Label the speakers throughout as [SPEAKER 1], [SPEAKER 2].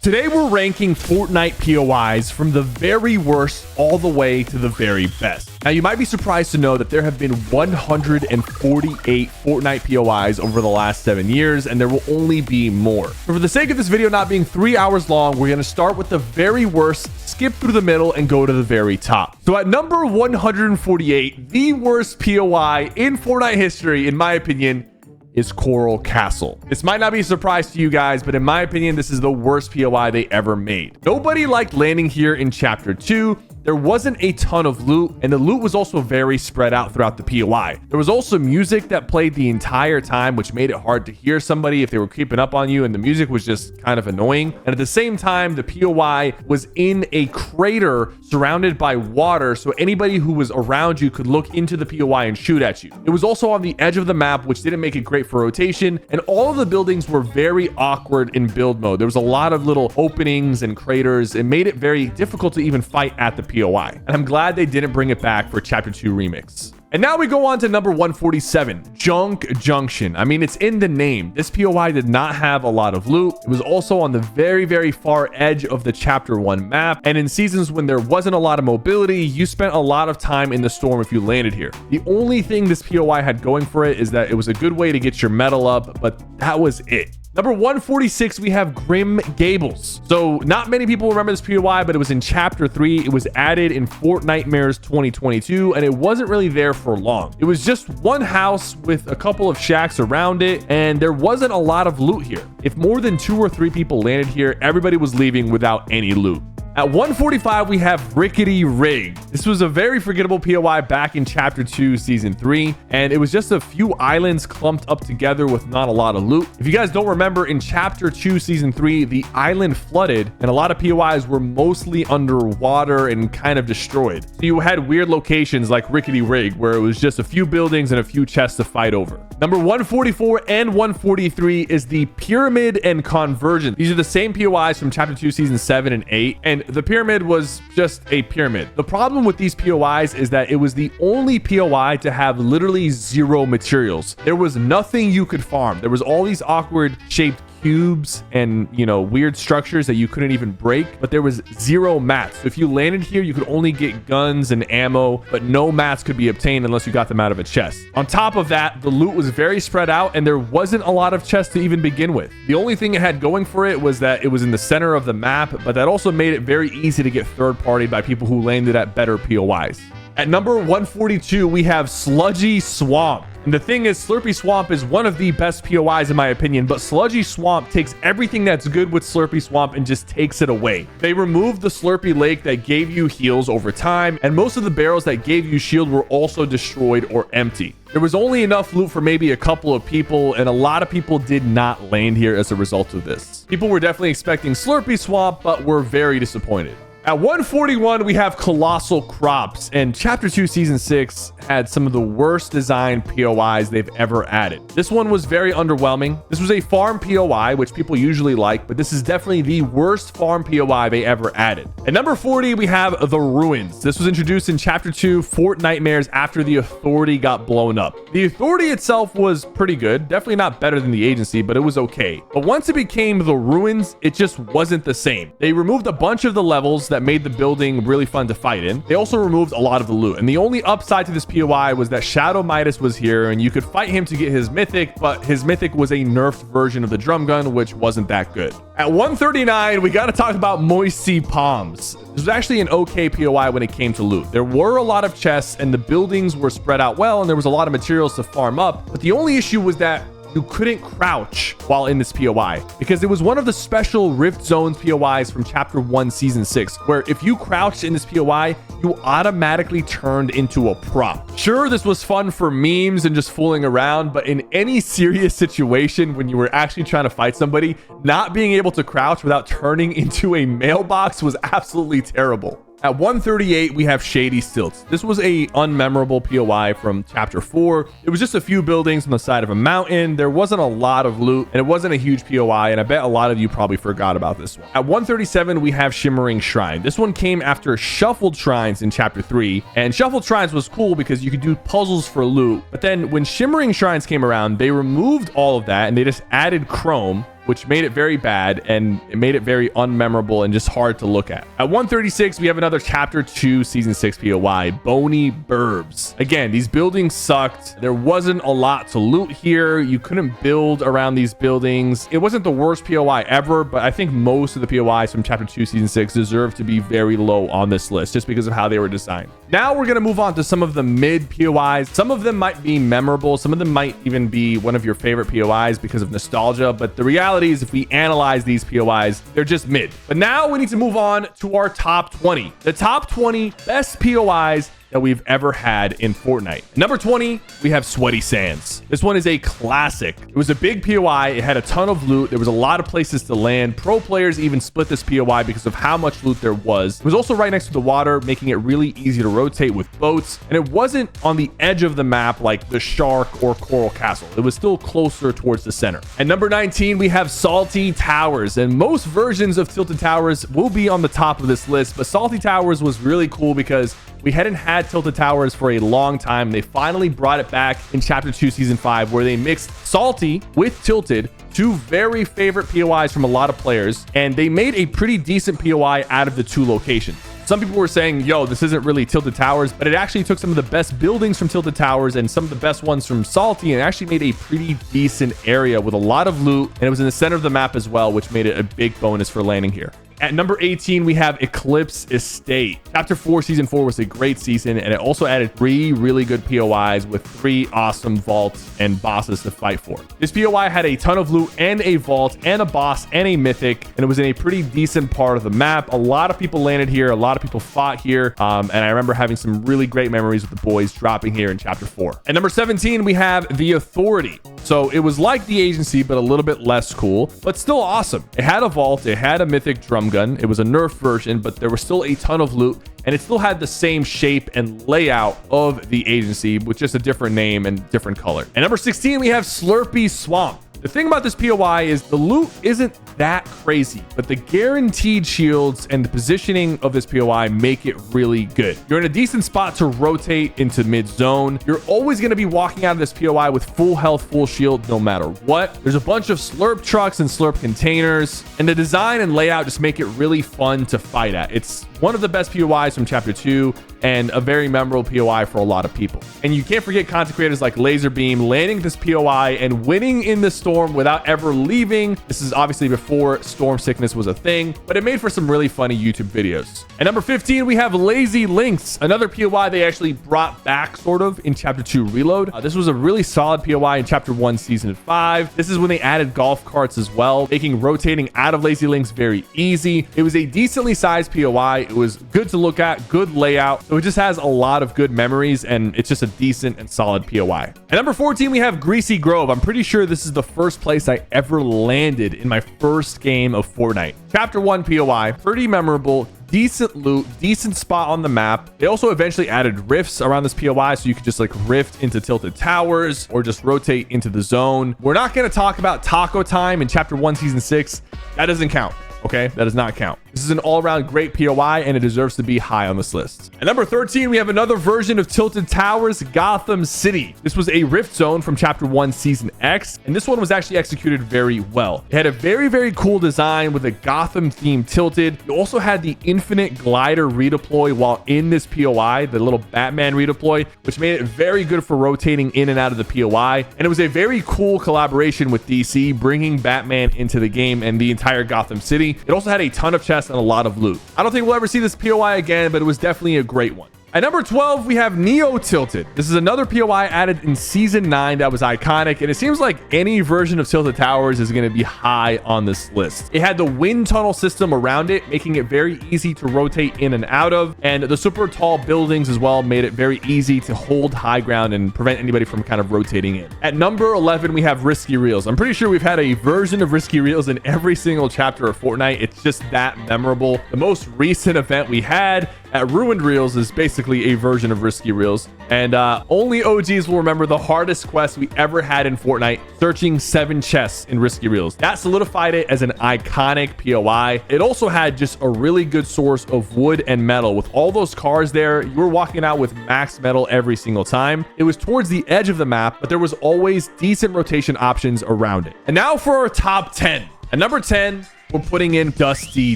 [SPEAKER 1] Today we're ranking Fortnite POIs from the very worst all the way to the very best. Now you might be surprised to know that there have been 148 Fortnite POIs over the last 7 years, and there will only be more. But for the sake of this video not being 3 hours long, we're going to start with the very worst, skip through the middle, and go to the very top. So at number 148, the worst POI in Fortnite history, in my opinion, is Coral Castle. This might not be a surprise to you guys, but in my opinion, this is the worst POI they ever made. Nobody liked landing here in Chapter 2. There wasn't a ton of loot, and the loot was also very spread out throughout the POI. There was also music that played the entire time, which made it hard to hear somebody if they were creeping up on you, and the music was just kind of annoying. And at the same time, the POI was in a crater surrounded by water, so anybody who was around you could look into the POI and shoot at you. It was also on the edge of the map, which didn't make it great for rotation, and all of the buildings were very awkward in build mode. There was a lot of little openings and craters. It made it very difficult to even fight at the POI, and I'm glad they didn't bring it back for Chapter 2 Remix. And now we go on to number 147, Junk Junction. I mean, it's in the name. This POI did not have a lot of loot. It was also on the very far edge of the Chapter 1 map, and in seasons when there wasn't a lot of mobility, you spent a lot of time in the storm if you landed here. The only thing this POI had going for it is that it was a good way to get your medal up, but that was it. Number 146, we have Grim Gables. So not many people remember this POI, but it was in Chapter 3. It was added in Fortnitemares 2022, and it wasn't really there for long. It was just one house with a couple of shacks around it, and there wasn't a lot of loot here. If more than 2 or 3 people landed here, everybody was leaving without any loot. At 145, we have Rickety Rig. This was a very forgettable POI back in Chapter 2, Season 3, and it was just a few islands clumped up together with not a lot of loot. If you guys don't remember, in Chapter 2, Season 3, the island flooded, and a lot of POIs were mostly underwater and kind of destroyed. So you had weird locations like Rickety Rig, where it was just a few buildings and a few chests to fight over. Number 144 and 143 is the Pyramid and Convergence. These are the same POIs from Chapter 2, Season 7 and 8, and the pyramid was just a pyramid. The problem with these POIs is that it was the only POI to have literally 0 materials. There was nothing you could farm. There was all these awkward shaped cubes and, you know, weird structures that you couldn't even break, but there was 0 mats. So if you landed here, you could only get guns and ammo, but no mats could be obtained unless you got them out of a chest. On top of that, the loot was very spread out, and there wasn't a lot of chests to even begin with. The only thing it had going for it was that it was in the center of the map, but that also made it very easy to get third-partied by people who landed at better POIs. At number 142, we have Sludgy Swamp. And the thing is, Slurpy Swamp is one of the best POIs in my opinion, but Sludgy Swamp takes everything that's good with Slurpy Swamp and just takes it away. They removed the Slurpy Lake that gave you heals over time, and most of the barrels that gave you shield were also destroyed or empty. There was only enough loot for maybe a couple of people, and a lot of people did not land here as a result of this. People were definitely expecting Slurpy Swamp, but were very disappointed. At 141, we have Colossal Crops, and Chapter 2 Season 6 had some of the worst designed POIs they've ever added. This one was very underwhelming. This was a farm POI, which people usually like, but this is definitely the worst farm POI they ever added. At number 40, we have The Ruins. This was introduced in Chapter 2 Fortnitemares after the Authority got blown up. The Authority itself was pretty good, definitely not better than the Agency, but it was okay. But once it became The Ruins, it just wasn't the same. They removed a bunch of the levels that made the building really fun to fight in. They also removed a lot of the loot, and the only upside to this POI was that Shadow Midas was here, and you could fight him to get his mythic, but his mythic was a nerfed version of the drum gun, which wasn't that good. At 139, we got to talk about Moisty Palms. This was actually an okay POI when it came to loot. There were a lot of chests, and the buildings were spread out well, and there was a lot of materials to farm up, but the only issue was that you couldn't crouch while in this POI because it was one of the special Rift Zones POIs from Chapter 1 Season 6, where if you crouched in this POI, you automatically turned into a prop. Sure, this was fun for memes and just fooling around, but in any serious situation when you were actually trying to fight somebody, not being able to crouch without turning into a mailbox was absolutely terrible. At 138, we have Shady Stilts. This was a unmemorable POI from Chapter 4. It was just a few buildings on the side of a mountain. There wasn't a lot of loot, and it wasn't a huge POI, and I bet a lot of you probably forgot about this one. At 137, we have Shimmering Shrine. This one came after Shuffled Shrines in Chapter 3, and Shuffled Shrines was cool because you could do puzzles for loot, but then when Shimmering Shrines came around, they removed all of that, and they just added Chrome, which made it very bad and it made it very unmemorable and just hard to look at. At 136, we have another Chapter 2 Season 6 POI, Bony Burbs. Again, these buildings sucked. There wasn't a lot to loot here. You couldn't build around these buildings. It wasn't the worst POI ever, but I think most of the POIs from Chapter 2 Season 6 deserve to be very low on this list just because of how they were designed. Now we're going to move on to some of the mid POIs. Some of them might be memorable. Some of them might even be one of your favorite POIs because of nostalgia. But the reality is, if we analyze these POIs, they're just mid. But now we need to move on to our top 20. The top 20 best POIs that we've ever had in Fortnite. Number 20, we have Sweaty Sands. This one is a classic. It was a big POI. It had a ton of loot. There was a lot of places to land. Pro players even split this POI because of how much loot there was. It was also right next to the water, making it really easy to rotate with boats. And it wasn't on the edge of the map like the Shark or Coral Castle. It was still closer towards the center. At number 19, we have Salty Towers. And most versions of Tilted Towers will be on the top of this list, but Salty Towers was really cool because we hadn't had Tilted Towers for a long time. They finally brought it back in Chapter 2 Season 5, where they mixed Salty with Tilted, two very favorite POIs from a lot of players, and they made a pretty decent POI out of the two locations. Some people were saying, yo, this isn't really Tilted Towers, but it actually took some of the best buildings from Tilted Towers and some of the best ones from Salty and actually made a pretty decent area with a lot of loot, and it was in the center of the map as well, which made it a big bonus for landing here. At number 18, we have Eclipse Estate. Chapter 4 Season 4 was a great season, and it also added 3 really good POIs with 3 awesome vaults and bosses to fight for. This POI had a ton of loot and a vault and a boss and a mythic, and it was in a pretty decent part of the map. A lot of people landed here. A lot of people fought here, and I remember having some really great memories with the boys dropping here in Chapter 4. At number 17, we have The Authority. So it was like the agency, but a little bit less cool, but still awesome. It had a vault. It had a mythic drum gun. It was a nerf version, but there was still a ton of loot, and it still had the same shape and layout of the agency with just a different name and different color. At number 16, we have Slurpy Swamp. The thing about this POI is the loot isn't that crazy, but the guaranteed shields and the positioning of this POI make it really good. You're in a decent spot to rotate into mid zone. You're always going to be walking out of this POI with full health, full shield, no matter what. There's a bunch of slurp trucks and slurp containers, and the design and layout just make it really fun to fight at. It's one of the best POIs from Chapter 2 and a very memorable POI for a lot of people. And you can't forget content creators like Laserbeam landing this POI and winning in the storm without ever leaving. This is obviously before storm sickness was a thing, but it made for some really funny YouTube videos. At number 15, we have Lazy Links, another POI they actually brought back sort of in Chapter 2 Reload. This was a really solid POI in Chapter 1 Season 5. This is when they added golf carts as well, making rotating out of Lazy Links very easy. It was a decently sized POI. It was good to look at, good layout. So it just has a lot of good memories, and it's just a decent and solid POI. At number 14, we have Greasy Grove. I'm pretty sure this is the first place I ever landed in my first game of Fortnite. Chapter 1 POI, pretty memorable, decent loot, decent spot on the map. They also eventually added rifts around this POI, so you could just like rift into Tilted Towers or just rotate into the zone. We're not going to talk about Taco Time in Chapter 1 Season 6. That doesn't count. Okay, that does not count. This is an all-around great POI, and it deserves to be high on this list. At number 13, we have another version of Tilted Towers, Gotham City. This was a rift zone from Chapter 1 Season X, and this one was actually executed very well. It had a very, very cool design with a Gotham theme tilted. You also had the infinite glider redeploy while in this POI, the little Batman redeploy, which made it very good for rotating in and out of the POI. And it was a very cool collaboration with DC, bringing Batman into the game and the entire Gotham City. It also had a ton of chests and a lot of loot. I don't think we'll ever see this POI again, but it was definitely a great one. At number 12, we have Neo Tilted. This is another POI added in Season 9 that was iconic, and it seems like any version of Tilted Towers is going to be high on this list. It had the wind tunnel system around it, making it very easy to rotate in and out of, and the super tall buildings as well made it very easy to hold high ground and prevent anybody from kind of rotating in. At number 11, we have Risky Reels. I'm pretty sure we've had a version of Risky Reels in every single chapter of Fortnite. It's just that memorable. The most recent event we had at Ruined Reels is basically a version of Risky Reels, and only OGs will remember the hardest quest we ever had in Fortnite, searching 7 chests in Risky Reels. That solidified it as an iconic POI. It also had just a really good source of wood and metal. With all those cars there, you were walking out with max metal every single time. It was towards the edge of the map, but there was always decent rotation options around it. And now for our top 10. At number 10, we're putting in Dusty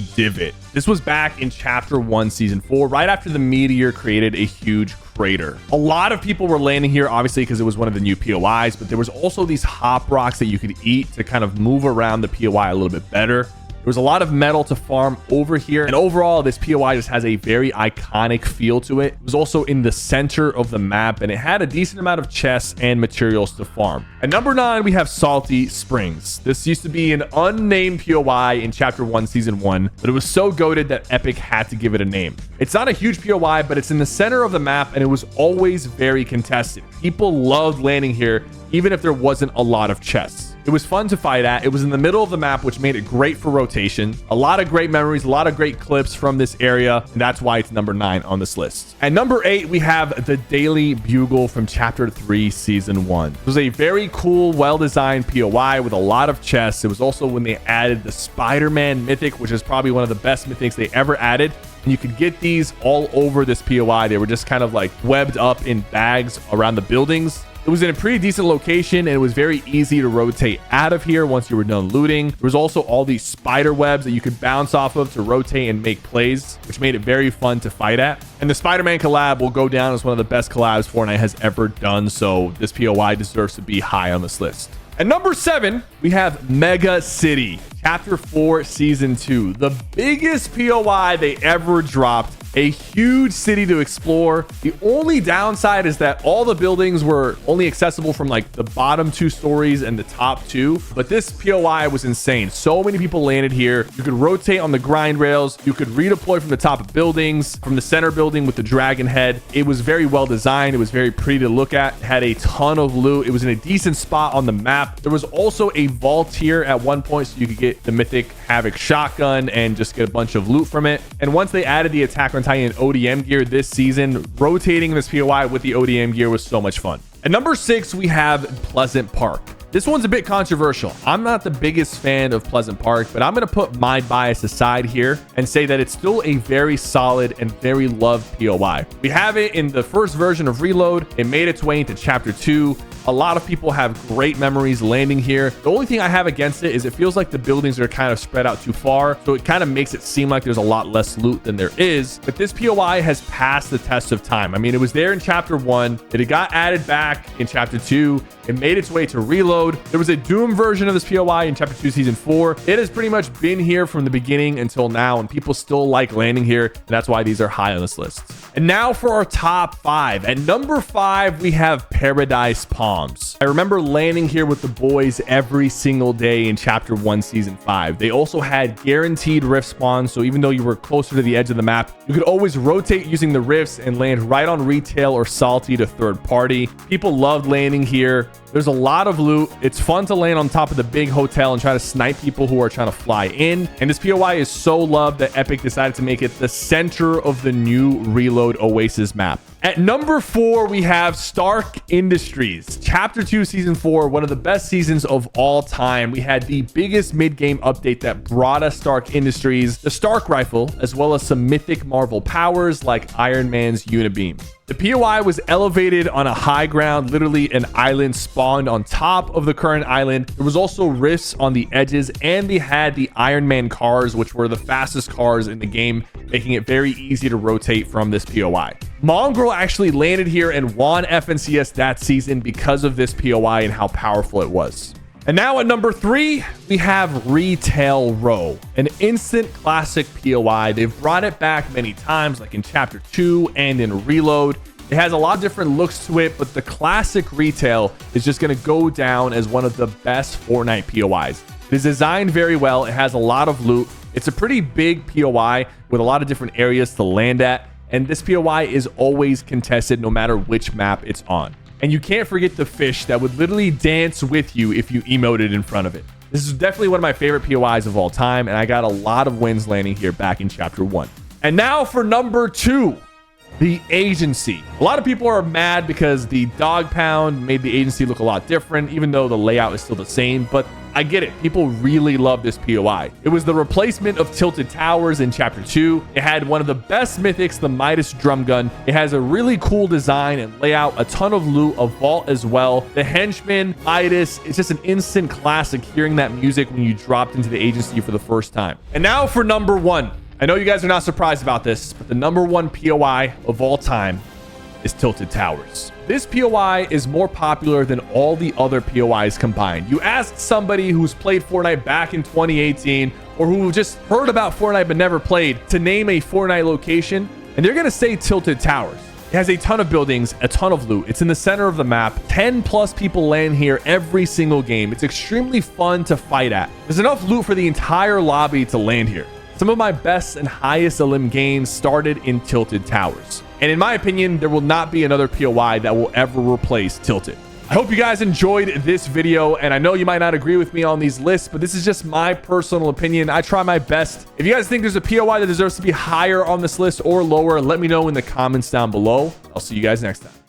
[SPEAKER 1] Divot. This was back in Chapter 1, Season 4, right after the meteor created a huge crater. A lot of people were landing here, obviously, because it was one of the new POIs, but there was also these hop rocks that you could eat to kind of move around the POI a little bit better. There was a lot of metal to farm over here. And overall, this POI just has a very iconic feel to it. It was also in the center of the map, and it had a decent amount of chests and materials to farm. At number 9, we have Salty Springs. This used to be an unnamed POI in Chapter 1, Season 1, but it was so goated that Epic had to give it a name. It's not a huge POI, but it's in the center of the map, and it was always very contested. People loved landing here, even if there wasn't a lot of chests. It was fun to fight at. It was in the middle of the map, which made it great for rotation. A lot of great memories, a lot of great clips from this area, and that's why it's number 9 on this list. At number 8, we have the Daily Bugle from Chapter 3, Season 1. It was a very cool, well-designed POI with a lot of chests. It was also when they added the Spider-Man Mythic, which is probably one of the best mythics they ever added. And you could get these all over this POI. They were just kind of like webbed up in bags around the buildings. It was in a pretty decent location, and it was very easy to rotate out of here once you were done looting. There was also all these spider webs that you could bounce off of to rotate and make plays, which made it very fun to fight at. And the Spider-Man collab will go down as one of the best collabs Fortnite has ever done, so this POI deserves to be high on this list. At number 7, we have Mega City, Chapter 4, Season 2. The biggest POI they ever dropped. A huge city to explore. The only downside is that all the buildings were only accessible from like the bottom 2 stories and the top 2. But this POI was insane. So many people landed here. You could rotate on the grind rails. You could redeploy from the top of buildings, from the center building with the dragon head. It was very well designed. It was very pretty to look at. It had a ton of loot. It was in a decent spot on the map. There was also a vault here at one point, so you could get the mythic Havoc shotgun and just get a bunch of loot from it. And once they added the Attack on Titan ODM gear this season, rotating this POI with the ODM gear was so much fun. At number 6, we have Pleasant Park. This one's a bit controversial. I'm not the biggest fan of Pleasant Park, but I'm going to put my bias aside here and say that it's still a very solid and very loved POI. We have it in the first version of Reload. It made its way into Chapter 2. A lot of people have great memories landing here. The only thing I have against it is it feels like the buildings are kind of spread out too far, so it kind of makes it seem like there's a lot less loot than there is. But this POI has passed the test of time. I mean, it was there in Chapter 1. It got added back in Chapter 2. It made its way to Reload. There was a Doom version of this POI in Chapter 2, Season 4. It has pretty much been here from the beginning until now, and people still like landing here, and that's why these are high on this list. And now for our top 5. At number 5, we have Paradise Palms. I remember landing here with the boys every single day in Chapter 1, Season 5. They also had guaranteed rift spawns, so even though you were closer to the edge of the map, you could always rotate using the rifts and land right on retail or salty to third party. People loved landing here. There's a lot of loot. It's fun to land on top of the big hotel and try to snipe people who are trying to fly in. And this POI is so loved that Epic decided to make it the center of the new Reload Oasis map. At number 4, we have Stark Industries. Chapter 2, Season 4, one of the best seasons of all time. We had the biggest mid-game update that brought us Stark Industries, the Stark Rifle, as well as some mythic Marvel powers like Iron Man's Unibeam. The POI was elevated on a high ground, literally an island spawned on top of the current island. There was also rifts on the edges, and they had the Iron Man cars, which were the fastest cars in the game, making it very easy to rotate from this POI. Mongrel actually landed here and won FNCS that season because of this POI and how powerful it was. And now at number 3, we have Retail Row, an instant classic POI. They've brought it back many times, like in Chapter 2 and in Reload. It has a lot of different looks to it, but the classic Retail is just going to go down as one of the best Fortnite POIs. It is designed very well. It has a lot of loot. It's a pretty big POI with a lot of different areas to land at. And this POI is always contested no matter which map it's on. And you can't forget the fish that would literally dance with you if you emoted in front of it. This is definitely one of my favorite POIs of all time, and I got a lot of wins landing here back in Chapter 1. And now for number 2, the Agency. A lot of people are mad because the dog pound made the Agency look a lot different, even though the layout is still the same. But I get it. People really love this POI. It was the replacement of Tilted Towers in Chapter 2. It had one of the best mythics, the Midas drum gun. It has a really cool design and layout, a ton of loot, a vault as well. The henchman, Midas, it's just an instant classic hearing that music when you dropped into the agency for the first time. And now for number one. I know you guys are not surprised about this, but the number one POI of all time is Tilted Towers. This POI is more popular than all the other POIs combined. You asked somebody who's played Fortnite back in 2018 or who just heard about Fortnite but never played to name a Fortnite location, and they're gonna say Tilted Towers. It has a ton of buildings, a ton of loot. It's in the center of the map. 10 plus people land here every single game. It's extremely fun to fight at. There's enough loot for the entire lobby to land here. Some of my best and highest elim games started in Tilted Towers. And in my opinion, there will not be another POI that will ever replace Tilted. I hope you guys enjoyed this video, and I know you might not agree with me on these lists, but this is just my personal opinion. I try my best. If you guys think there's a POI that deserves to be higher on this list or lower, let me know in the comments down below. I'll see you guys next time.